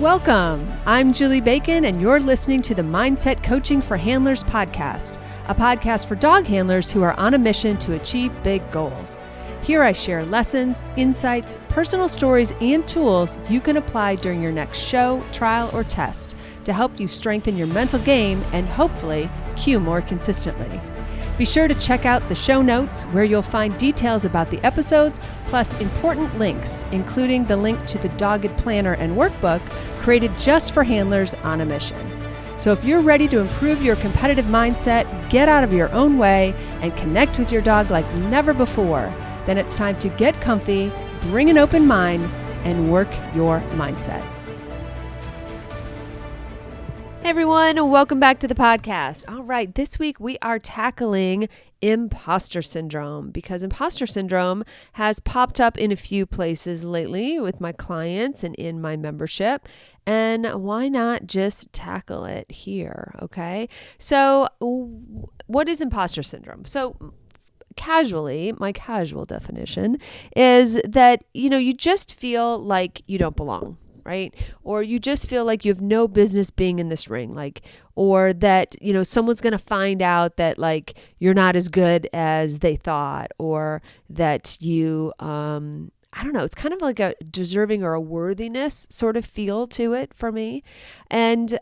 Welcome. I'm Julie Bacon, and you're listening to the Mindset Coaching for Handlers podcast, a podcast for dog handlers who are on a mission to achieve big goals. Here I share lessons, insights, personal stories, and tools you can apply during your next show, trial, or test to help you strengthen your mental game and hopefully cue more consistently. Be sure to check out the show notes where you'll find details about the episodes, plus important links, including the link to the Dogged Planner and Workbook created just for handlers on a mission. So if you're ready to improve your competitive mindset, get out of your own way, and connect with your dog like never before, then it's time to get comfy, bring an open mind, and work your mindset. Hey everyone, welcome back to the podcast. All right, this week we are tackling imposter syndrome because imposter syndrome has popped up in a few places lately with my clients and in my membership. And why not just tackle it here, okay? So what is imposter syndrome? So casually, my casual definition is that, you just feel like you don't belong. Right? Or you just feel like you have no business being in this ring, or that, someone's going to find out that you're not as good as they thought, or that you, it's kind of like a deserving or a worthiness sort of feel to it for me. And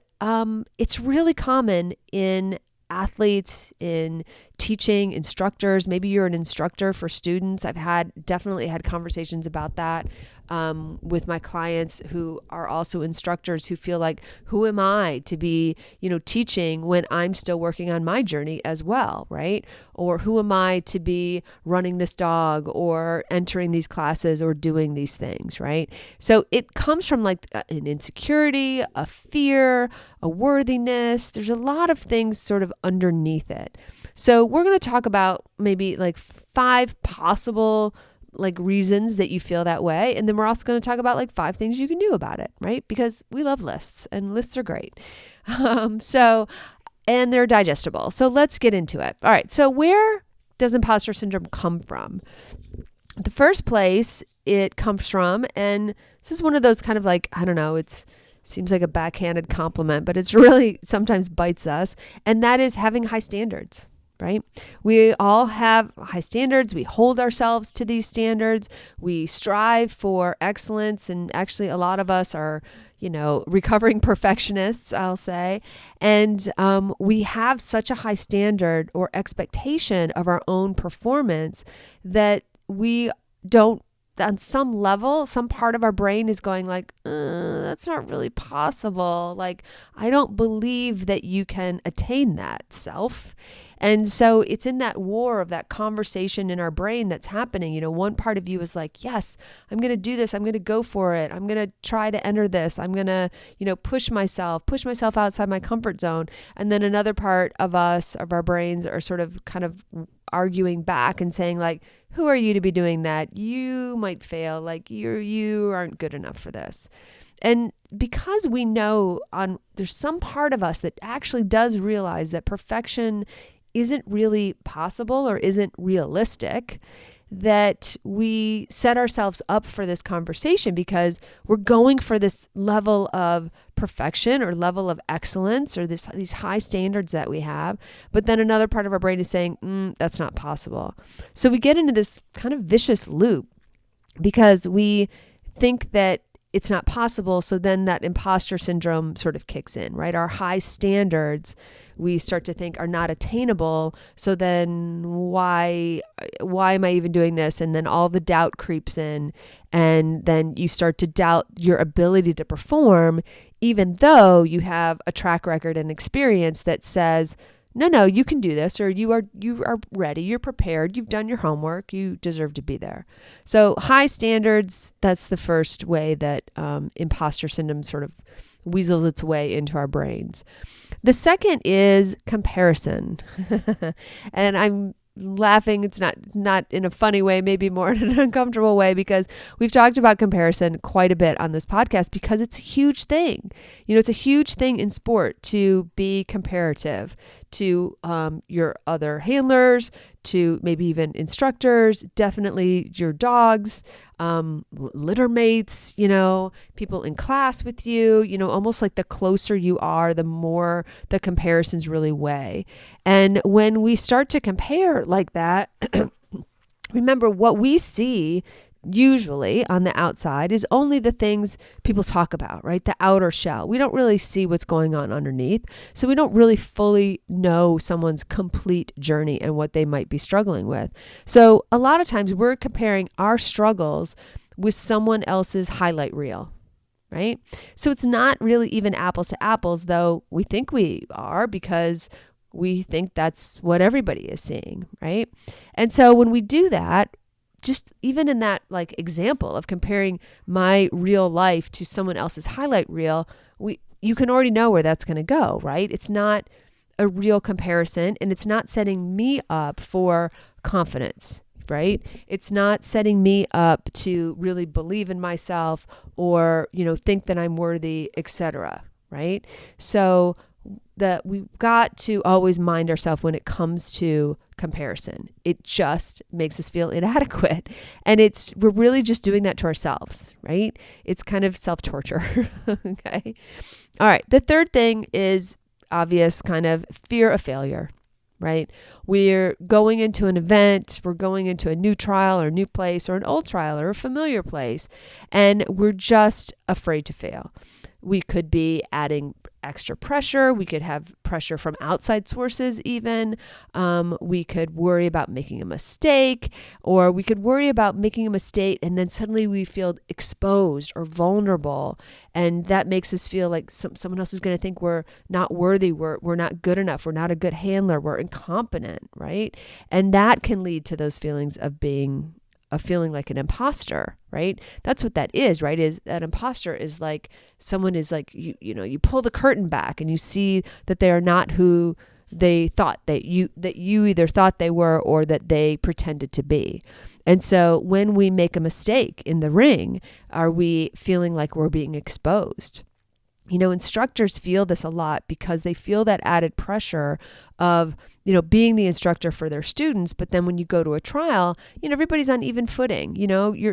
it's really common in athletes, in teaching, instructors. Maybe you're an instructor for students. I've definitely had conversations about that with my clients who are also instructors who feel like, who am I to be, teaching when I'm still working on my journey as well, right? Or who am I to be running this dog or entering these classes or doing these things, right? So it comes from an insecurity, a fear, a worthiness. There's a lot of things sort of underneath it. So we're going to talk about maybe 5 possible reasons that you feel that way. And then we're also going to talk about 5 things you can do about it, right? Because we love lists and lists are great. And they're digestible. So let's get into it. All right. So where does imposter syndrome come from? The first place it comes from, and this is one of those kind of it seems like a backhanded compliment, but it's really sometimes bites us. And that is having high standards. Right? We all have high standards. We hold ourselves to these standards. We strive for excellence. And actually, a lot of us are, recovering perfectionists, I'll say. And we have such a high standard or expectation of our own performance that we don't, on some level, some part of our brain is going that's not really possible. I don't believe that you can attain that self. And so it's in that war of that conversation in our brain that's happening. One part of you is yes, I'm going to do this. I'm going to go for it. I'm going to try to enter this. I'm going to, push myself outside my comfort zone. And then another part of our brains are sort of kind of arguing back and saying who are you to be doing that? You might fail. You aren't good enough for this. And because we know there's some part of us that actually does realize that perfection isn't really possible or isn't realistic, that we set ourselves up for this conversation because we're going for this level of perfection or level of excellence or these high standards that we have. But then another part of our brain is saying, that's not possible. So we get into this kind of vicious loop because we think that it's not possible. So then that imposter syndrome sort of kicks in, right? Our high standards, we start to think are not attainable. So then why am I even doing this? And then all the doubt creeps in. And then you start to doubt your ability to perform, even though you have a track record and experience that says, no, you can do this, or you are ready, you're prepared, you've done your homework, you deserve to be there. So high standards, that's the first way that imposter syndrome sort of weasels its way into our brains. The second is comparison. And I'm laughing. It's not in a funny way, maybe more in an uncomfortable way, because we've talked about comparison quite a bit on this podcast because it's a huge thing. It's a huge thing in sport to be comparative to your other handlers, to maybe even instructors, definitely your dogs, litter mates, people in class with you, almost like the closer you are, the more the comparisons really weigh. And when we start to compare like that, remember what we see usually on the outside is only the things people talk about, right? The outer shell. We don't really see what's going on underneath. So we don't really fully know someone's complete journey and what they might be struggling with. So a lot of times we're comparing our struggles with someone else's highlight reel, right? So it's not really even apples to apples, though we think we are, because we think that's what everybody is seeing, right? And so when we do that, just even in that like example of comparing my real life to someone else's highlight reel, you can already know where that's going to go, right? It's not a real comparison, and it's not setting me up for confidence, right? It's not setting me up to really believe in myself or, think that I'm worthy, etc., right? So that we've got to always mind ourselves when it comes to comparison. It just makes us feel inadequate. And we're really just doing that to ourselves, right? It's kind of self-torture. Okay. All right. The third thing is obvious, kind of fear of failure, right? We're going into an event, we're going into a new trial or a new place or an old trial or a familiar place, and we're just afraid to fail. We could be adding extra pressure. We could have pressure from outside sources even. We could worry about making a mistake, or we could worry about making a mistake and then suddenly we feel exposed or vulnerable. And that makes us feel like someone else is going to think we're not worthy, we're not good enough, we're not a good handler, we're incompetent, right? And that can lead to those feelings of feeling like an imposter, right? That's what that is, right? Is that imposter is like someone is like, you pull the curtain back and you see that they are not who they thought that you either thought they were or that they pretended to be. And so when we make a mistake in the ring, are we feeling like we're being exposed? Instructors feel this a lot because they feel that added pressure of, being the instructor for their students. But then when you go to a trial, everybody's on even footing.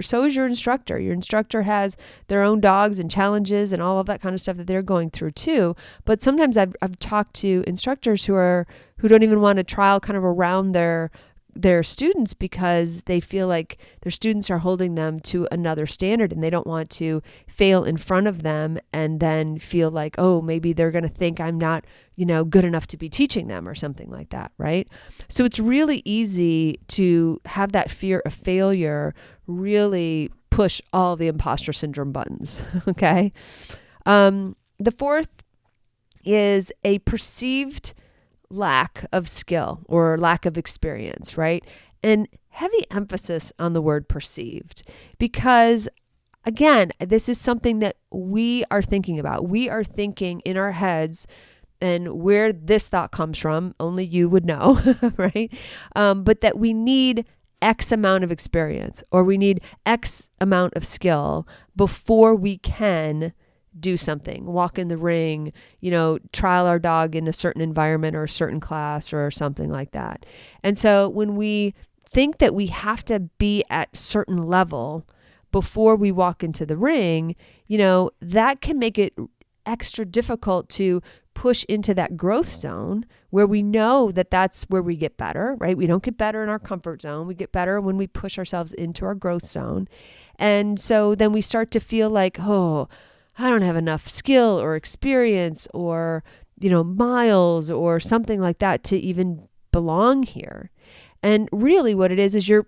So is your instructor. Your instructor has their own dogs and challenges and all of that kind of stuff that they're going through too. But sometimes I've talked to instructors who don't even want a trial kind of around their students because they feel like their students are holding them to another standard and they don't want to fail in front of them and then feel like, oh, maybe they're going to think I'm not, good enough to be teaching them or something like that, right? So it's really easy to have that fear of failure really push all the imposter syndrome buttons, okay? The fourth is a perceived lack of skill or lack of experience, right? And heavy emphasis on the word perceived, because again, this is something that we are thinking about. We are thinking in our heads, and where this thought comes from, only you would know, right? But that we need X amount of experience or we need X amount of skill before we can do something, walk in the ring, trial our dog in a certain environment or a certain class or something like that. And so when we think that we have to be at certain level before we walk into the ring, that can make it extra difficult to push into that growth zone where we know that that's where we get better, right? We don't get better in our comfort zone. We get better when we push ourselves into our growth zone. And so then we start to feel like, oh, I don't have enough skill or experience or, miles or something like that to even belong here. And really what it is you're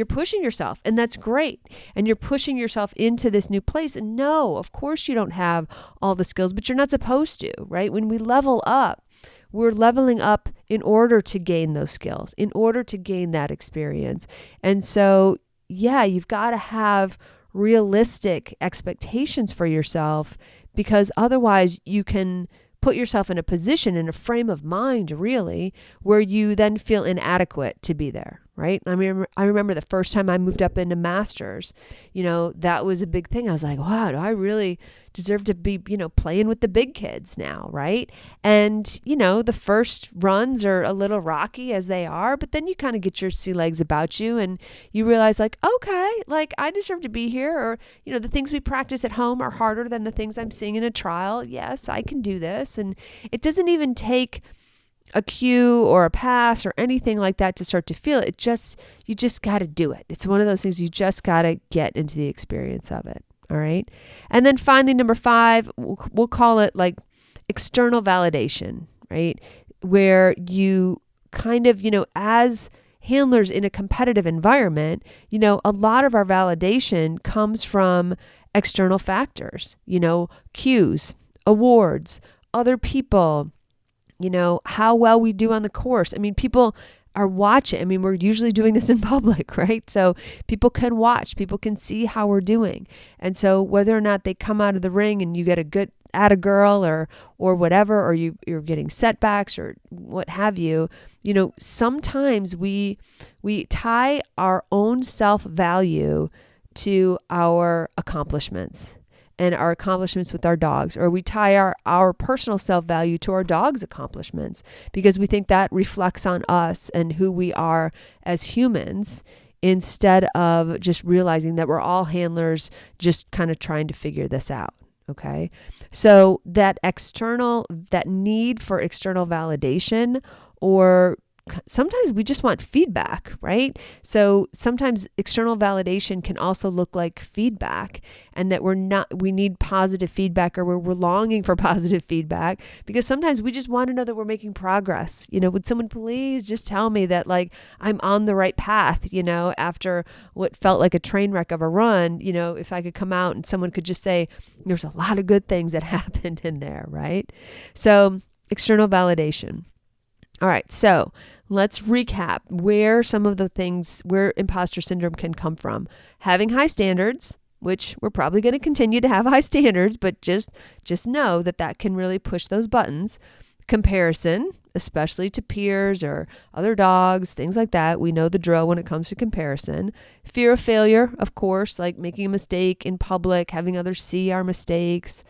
pushing yourself, and that's great. And you're pushing yourself into this new place. And no, of course you don't have all the skills, but you're not supposed to, right? When we level up, we're leveling up in order to gain those skills, in order to gain that experience. And so, you've got to have realistic expectations for yourself, because otherwise you can put yourself in a position, in a frame of mind really, where you then feel inadequate to be there, right? I remember the first time I moved up into masters, that was a big thing. I was like, wow, do I really deserve to be, playing with the big kids now, right? And, the first runs are a little rocky as they are, but then you kind of get your sea legs about you and you realize like, okay, like I deserve to be here. Or, the things we practice at home are harder than the things I'm seeing in a trial. Yes, I can do this. And it doesn't even take a cue or a pass or anything like that to start to feel it. You just got to do it. It's one of those things you just got to get into the experience of it. All right. And then finally, number 5, we'll call it like external validation, right? Where you kind of, as handlers in a competitive environment, a lot of our validation comes from external factors, cues, awards, other people, how well we do on the course. I mean, people are watching. I mean, we're usually doing this in public, right? So people can watch, people can see how we're doing. And so whether or not they come out of the ring and you get a good atta girl or whatever, or you're getting setbacks or what have you, sometimes we tie our own self-value to our accomplishments and our accomplishments with our dogs, or we tie our personal self-value to our dog's accomplishments because we think that reflects on us and who we are as humans, instead of just realizing that we're all handlers just kind of trying to figure this out. Okay. So that need for external validation, or sometimes we just want feedback, right? So sometimes external validation can also look like feedback, and that we need positive feedback, or we're longing for positive feedback because sometimes we just want to know that we're making progress. Would someone please just tell me that like I'm on the right path, after what felt like a train wreck of a run, if I could come out and someone could just say, there's a lot of good things that happened in there, right? So external validation. All right, so let's recap where imposter syndrome can come from. Having high standards, which we're probably going to continue to have high standards, but just know that can really push those buttons. Comparison, especially to peers or other dogs, things like that. We know the drill when it comes to comparison. Fear of failure, of course, like making a mistake in public, having others see our mistakes.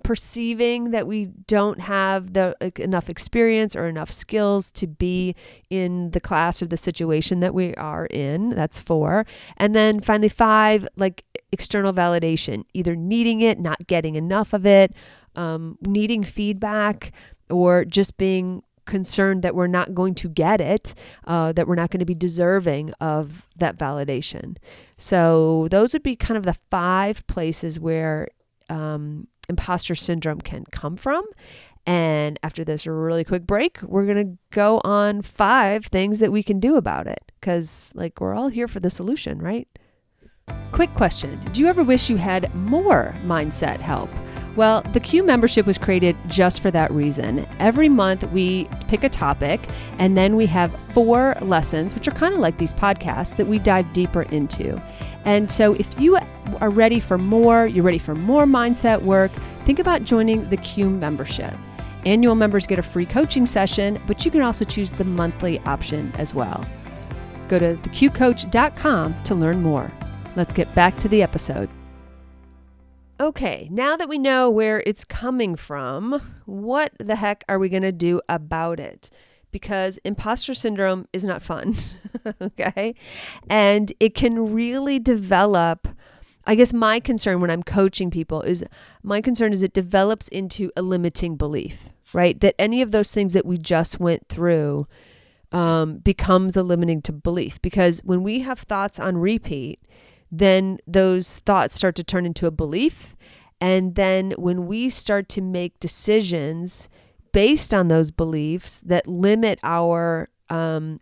Perceiving that we don't have enough experience or enough skills to be in the class or the situation that we are in. That's 4. And then finally 5, like external validation, either needing it, not getting enough of it, needing feedback, or just being concerned that we're not going to get it, that we're not going to be deserving of that validation. So those would be kind of the 5 places where imposter syndrome can come from. And after this really quick break, we're going to go on 5 things that we can do about it, because like we're all here for the solution, right? Quick question. Do you ever wish you had more mindset help? Well, the Q membership was created just for that reason. Every month we pick a topic, and then we have 4 lessons, which are kind of like these podcasts, that we dive deeper into. And so if you are ready for more, you're ready for more mindset work, think about joining the Q membership. Annual members get a free coaching session, but you can also choose the monthly option as well. Go to theqcoach.com to learn more. Let's get back to the episode. Okay, now that we know where it's coming from, what the heck are we going to do about it? Because imposter syndrome is not fun, okay? And it can really develop, I guess my concern when I'm coaching people is, it develops into a limiting belief, right? That any of those things that we just went through becomes a limiting belief. Because when we have thoughts on repeat, then those thoughts start to turn into a belief. And then when we start to make decisions based on those beliefs that limit our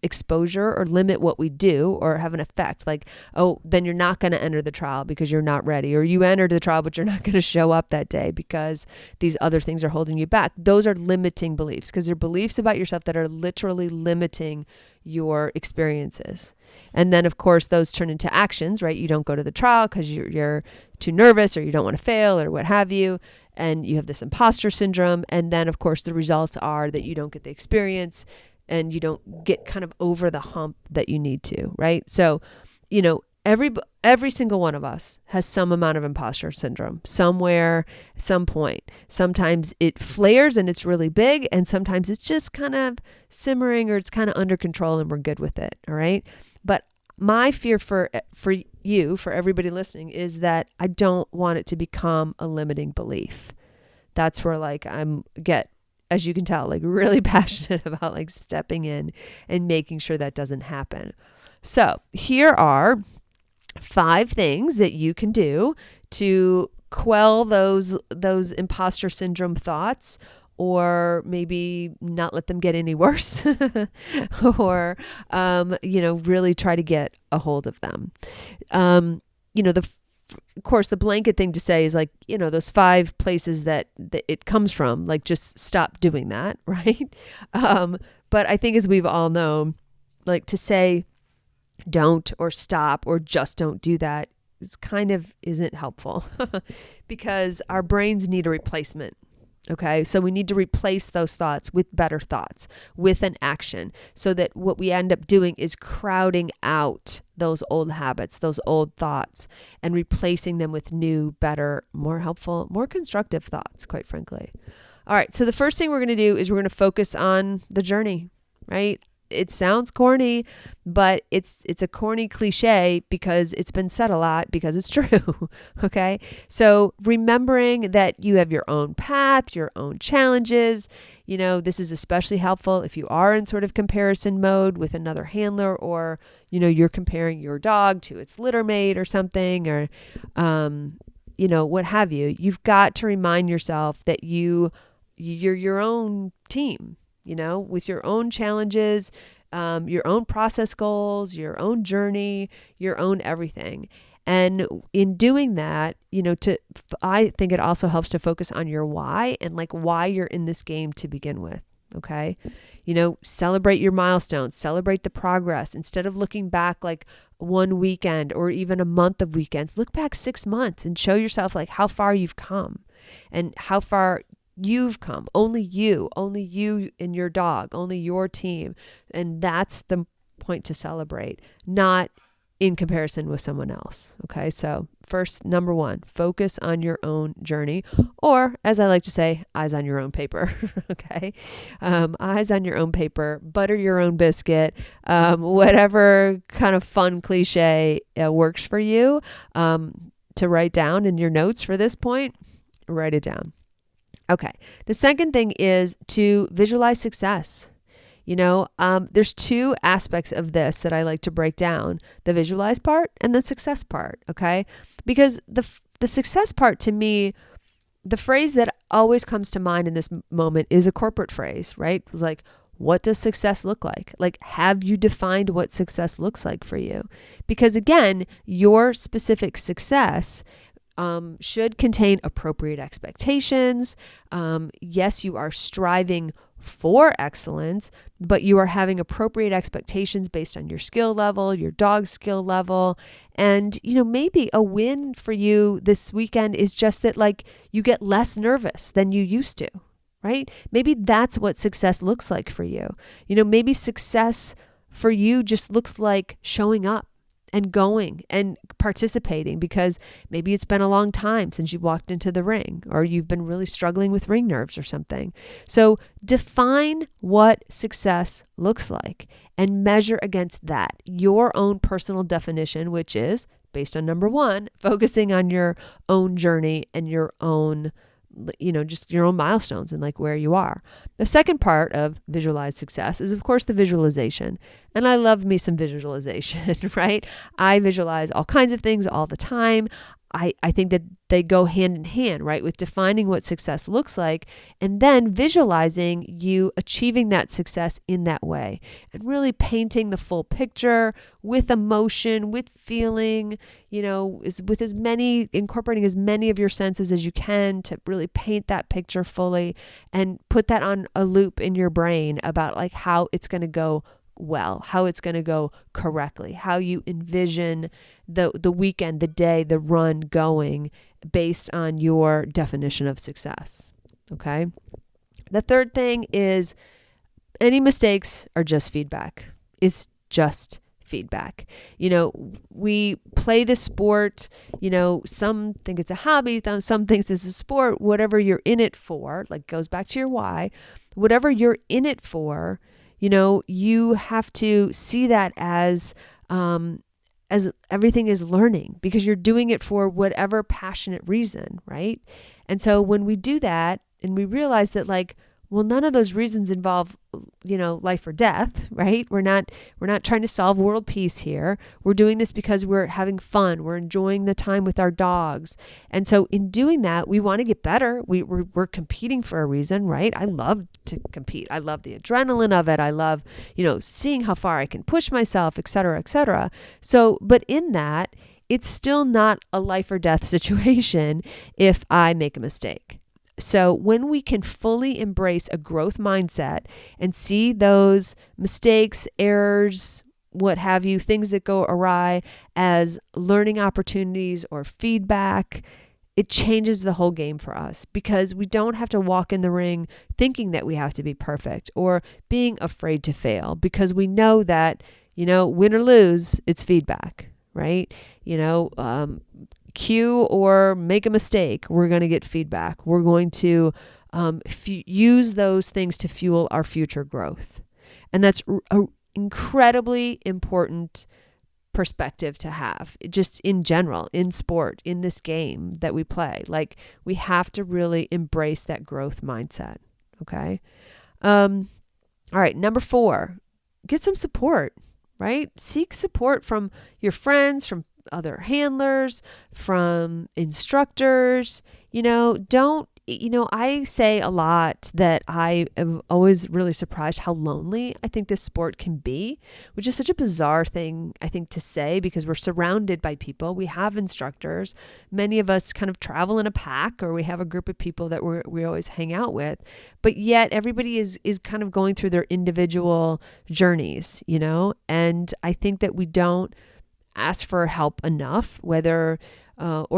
exposure or limit what we do or have an effect, like, oh, then you're not going to enter the trial because you're not ready, or you entered the trial but you're not going to show up that day because these other things are holding you back. Those are limiting beliefs, because they're beliefs about yourself that are literally limiting your experiences. And then of course those turn into actions, right? You don't go to the trial because you're too nervous, or you don't want to fail, or what have you. And you have this imposter syndrome. And then of course the results are that you don't get the experience, and you don't get kind of over the hump that you need to, right? So, every single one of us has some amount of imposter syndrome somewhere, some point. Sometimes it flares and it's really big, and sometimes it's just kind of simmering or it's kind of under control and we're good with it. All right. But my fear for you, for everybody listening, is that I don't want it to become a limiting belief. That's where as you can tell, really passionate about stepping in and making sure that doesn't happen. So here are 5 things that you can do to quell those imposter syndrome thoughts, or maybe not let them get any worse, or, really try to get a hold of them. Of course, the blanket thing to say is those 5 places that it comes from, just stop doing that, right? But I think, as we've all known, to say don't or stop or just don't do that isn't helpful because our brains need a replacement. Okay. So we need to replace those thoughts with better thoughts, with an action, so that what we end up doing is crowding out those old habits, those old thoughts, and replacing them with new, better, more helpful, more constructive thoughts, quite frankly. All right. So the first thing we're going to do is we're going to focus on the journey, right? It sounds corny, but it's a corny cliche because it's been said a lot, because it's true. Okay. So remembering that you have your own path, your own challenges, this is especially helpful if you are in sort of comparison mode with another handler, or, you're comparing your dog to its litter mate or something, or, what have you. You've got to remind yourself that you're your own team, with your own challenges, your own process goals, your own journey, your own everything. And in doing that, I think it also helps to focus on your why, and why you're in this game to begin with. Okay. Celebrate your milestones, celebrate the progress. Instead of looking back one weekend or even a month of weekends, look back 6 months and show yourself how far you've come and how far you've come. Only you and your dog, only your team. And that's the point to celebrate, not in comparison with someone else. Okay. So first, number 1, focus on your own journey, or, as I like to say, eyes on your own paper. Okay. Eyes on your own paper, butter your own biscuit, whatever kind of fun cliche works for you, to write down in your notes for this point, write it down. Okay. The second thing is to visualize success. There's 2 aspects of this that I like to break down: the visualize part and the success part. Okay. Because the success part, to me, the phrase that always comes to mind in this moment is a corporate phrase, right? It's what does success look like? Have you defined what success looks like for you? Because again, your specific success should contain appropriate expectations. Yes, you are striving for excellence, but you are having appropriate expectations based on your skill level, your dog's skill level. And, maybe a win for you this weekend is just that you get less nervous than you used to, right? Maybe that's what success looks like for you. Maybe success for you just looks like showing up and going and participating, because maybe it's been a long time since you walked into the ring, or you've been really struggling with ring nerves or something. So define what success looks like and measure against that, your own personal definition, which is based on number 1, focusing on your own journey and your own, just your own milestones and where you are. The second part of visualize success is, of course, the visualization. And I love me some visualization, right? I visualize all kinds of things all the time. I think that they go hand in hand, right? With defining what success looks like, and then visualizing you achieving that success in that way, and really painting the full picture with emotion, with feeling, incorporating as many of your senses as you can to really paint that picture fully and put that on a loop in your brain about how it's going to go well, how it's going to go correctly, how you envision the weekend, the day, the run going based on your definition of success. Okay. The third thing is Any mistakes are just feedback. It's just feedback. We play the sport, some think it's a hobby, some thinks it's a sport, whatever you're in it for, like goes back to your why, whatever you're in it for, you have to see that as everything is learning, because you're doing it for whatever passionate reason, right? And so when we do that and we realize that none of those reasons involve, life or death, right? We're not trying to solve world peace here. We're doing this because we're having fun. We're enjoying the time with our dogs. And so in doing that, we want to get better. We're competing for a reason, right? I love to compete. I love the adrenaline of it. I love, seeing how far I can push myself, et cetera, et cetera. So, but in that, it's still not a life or death situation if I make a mistake. So when we can fully embrace a growth mindset and see those mistakes, errors, what have you, things that go awry as learning opportunities or feedback, it changes the whole game for us, because we don't have to walk in the ring thinking that we have to be perfect or being afraid to fail, because we know that, win or lose, it's feedback, right? Cue or make a mistake, we're going to get feedback. We're going to use those things to fuel our future growth. And that's an incredibly important perspective to have, just in general, in sport, in this game that we play. We have to really embrace that growth mindset. Okay. All right. Number 4, get some support, right? Seek support from your friends, from other handlers, from instructors. I say a lot that I am always really surprised how lonely I think this sport can be, which is such a bizarre thing, I think, to say, because we're surrounded by people. We have instructors. Many of us kind of travel in a pack, or we have a group of people that we always hang out with, but yet everybody is kind of going through their individual journeys, and I think that we don't ask for help enough, or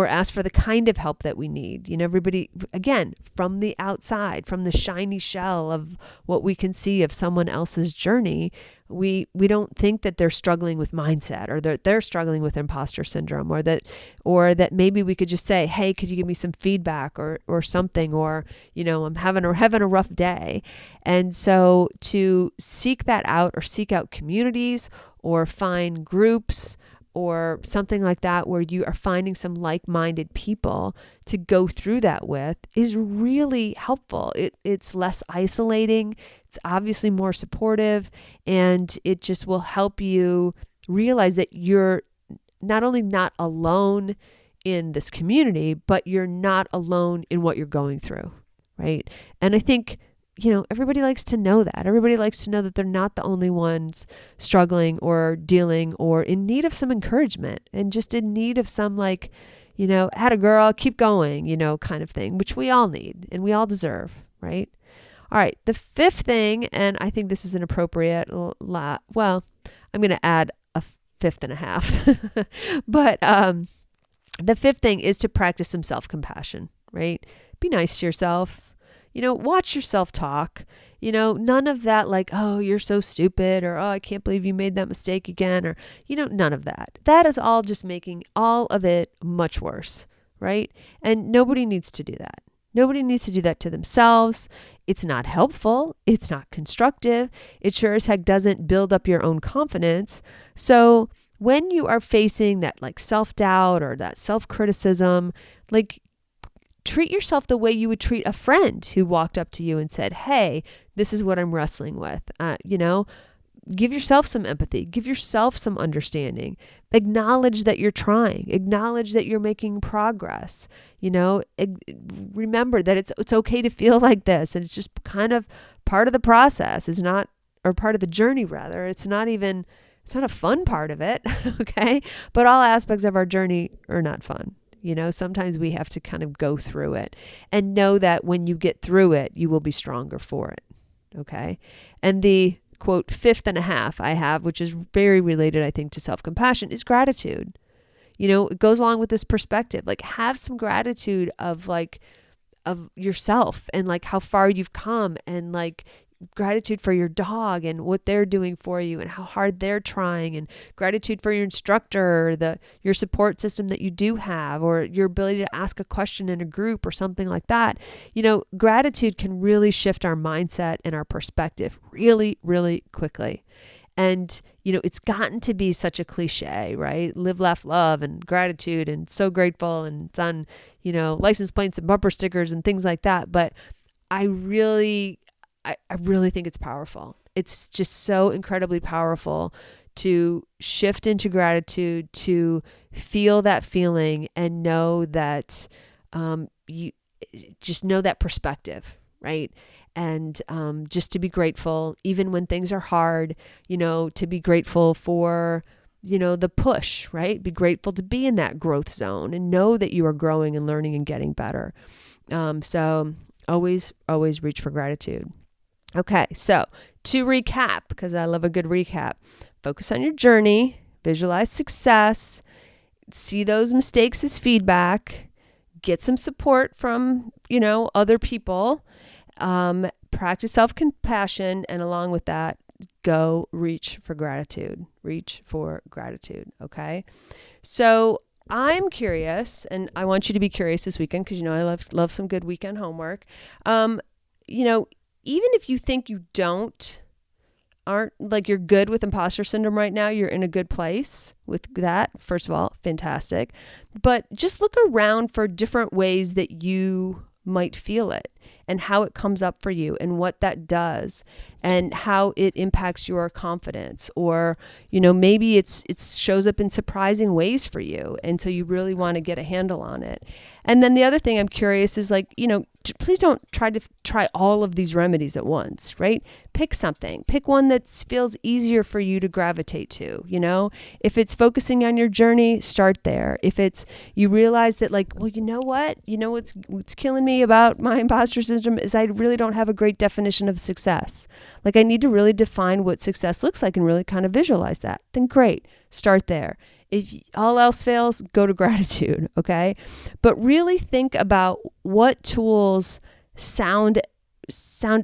ask for the kind of help that we need. Everybody, again, from the outside, from the shiny shell of what we can see of someone else's journey, we don't think that they're struggling with mindset, or that they're struggling with imposter syndrome, or that maybe we could just say, hey, could you give me some feedback or something, or, I'm having a rough day. And so to seek that out, or seek out communities, or find groups, or something like that, where you are finding some like-minded people to go through that with, is really helpful. It's less isolating. It's obviously more supportive, and it just will help you realize that you're not only not alone in this community, but you're not alone in what you're going through, right? And I think everybody likes to know that. Everybody likes to know that they're not the only ones struggling or dealing or in need of some encouragement, and just in need of some atta girl, keep going, kind of thing, which we all need and we all deserve, right? All right. The 5th thing, and I think this is an appropriate lot. Well, I'm going to add a 5th and a half, but the 5th thing is to practice some self-compassion, right? Be nice to yourself. Watch yourself talk, none of that oh, you're so stupid, or, oh, I can't believe you made that mistake again, or, none of that. That is all just making all of it much worse, right? And nobody needs to do that. Nobody needs to do that to themselves. It's not helpful. It's not constructive. It sure as heck doesn't build up your own confidence. So when you are facing that self-doubt or that self-criticism, treat yourself the way you would treat a friend who walked up to you and said, hey, this is what I'm wrestling with. Give yourself some empathy, give yourself some understanding, acknowledge that you're trying, acknowledge that you're making progress, remember that it's okay to feel like this. And it's just kind of part of the process, or part of the journey rather. It's not a fun part of it. Okay. But all aspects of our journey are not fun. Sometimes we have to kind of go through it, and know that when you get through it, you will be stronger for it. Okay. And the quote 5th and a half I have, which is very related, I think, to self-compassion, is gratitude. It goes along with this perspective, have some gratitude of yourself, and how far you've come, and gratitude for your dog and what they're doing for you and how hard they're trying, and gratitude for your instructor, or your support system that you do have, or your ability to ask a question in a group or something like that. Gratitude can really shift our mindset and our perspective really, really quickly. And, it's gotten to be such a cliche, right? Live, laugh, love, and gratitude, and so grateful, and it's on, license plates and bumper stickers and things like that. But I really think it's powerful. It's just so incredibly powerful to shift into gratitude, to feel that feeling and know that, you just know that perspective, right? And just to be grateful, even when things are hard, to be grateful for, the push, right? Be grateful to be in that growth zone and know that you are growing and learning and getting better. So always reach for gratitude. Okay, so to recap, because I love a good recap, focus on your journey, visualize success, see those mistakes as feedback, get some support from, other people, practice self-compassion, and along with that, go reach for gratitude. Okay. So I'm curious, and I want you to be curious this weekend, because I love some good weekend homework. Even if you think you aren't like you're good with imposter syndrome right now, you're in a good place with that. First of all, fantastic. But just look around for different ways that you might feel it, and how it comes up for you, and what that does, and how it impacts your confidence. Or, maybe it shows up in surprising ways for you, and so you really want to get a handle on it. And then the other thing I'm curious is, please don't try all of these remedies at once, right? Pick something. Pick one that feels easier for you to gravitate to, If it's focusing on your journey, start there. If it's, you realize that what's killing me about my imposter syndrome is I really don't have a great definition of success. I need to really define what success looks like and really kind of visualize that. Then great, start there. If all else fails, go to gratitude, okay? But really think about what tools sound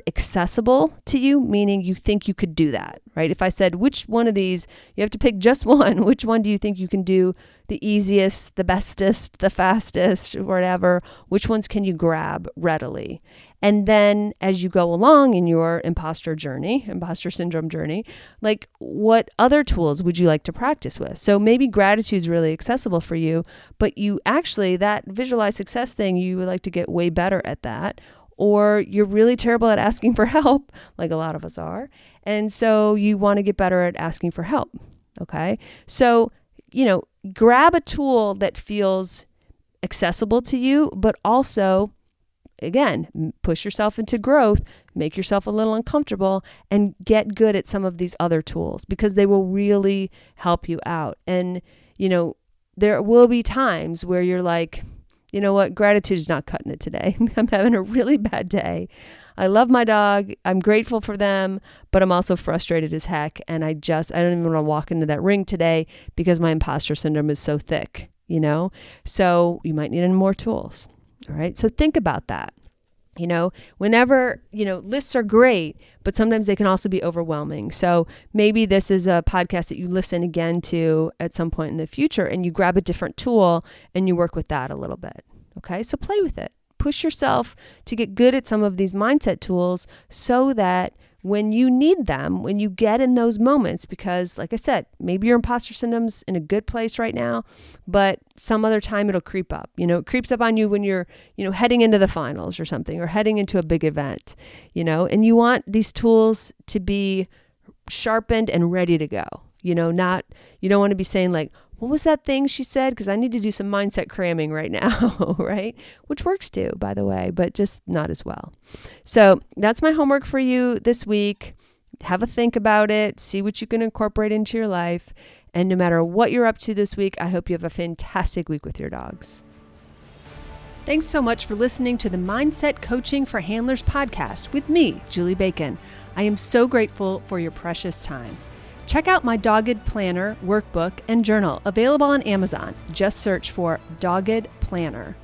accessible to you, meaning you think you could do that, right? If I said, which one of these, you have to pick just one, which one do you think you can do the easiest, the bestest, the fastest, whatever? Which ones can you grab readily? And then as you go along in your imposter syndrome journey, what other tools would you like to practice with? So maybe gratitude is really accessible for you, but you actually, that visualize success thing, you would like to get way better at that. Or you're really terrible at asking for help, like a lot of us are. And so you want to get better at asking for help. Okay. So, grab a tool that feels accessible to you, but also, again, push yourself into growth, make yourself a little uncomfortable, and get good at some of these other tools, because they will really help you out. And, there will be times where you're like, you know what? Gratitude is not cutting it today. I'm having a really bad day. I love my dog. I'm grateful for them, but I'm also frustrated as heck. And I don't even want to walk into that ring today because my imposter syndrome is so thick, So you might need more tools. All right. So think about that. Whenever, lists are great, but sometimes they can also be overwhelming. So maybe this is a podcast that you listen again to at some point in the future, and you grab a different tool and you work with that a little bit. Okay. So play with it. Push yourself to get good at some of these mindset tools so that when you need them, when you get in those moments, because like I said, maybe your imposter syndrome's in a good place right now, but some other time it'll creep up. It creeps up on you when you're, heading into the finals or something, or heading into a big event, and you want these tools to be sharpened and ready to go. You don't want to be saying what was that thing she said? Because I need to do some mindset cramming right now, right? Which works too, by the way, but just not as well. So that's my homework for you this week. Have a think about it. See what you can incorporate into your life. And no matter what you're up to this week, I hope you have a fantastic week with your dogs. Thanks so much for listening to the Mindset Coaching for Handlers podcast with me, Julie Bacon. I am so grateful for your precious time. Check out my Dogged Planner, workbook, and journal available on Amazon. Just search for Dogged Planner.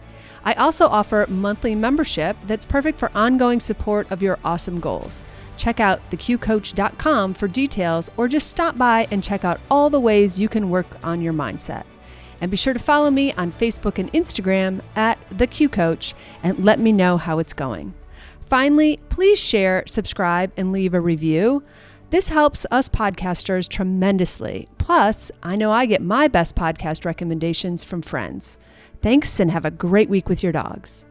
I also offer monthly membership that's perfect for ongoing support of your awesome goals. Check out theqcoach.com for details, or just stop by and check out all the ways you can work on your mindset. And be sure to follow me on Facebook and Instagram at theqcoach and let me know how it's going. Finally, please share, subscribe, and leave a review. This helps us podcasters tremendously. Plus, I know I get my best podcast recommendations from friends. Thanks, and have a great week with your dogs.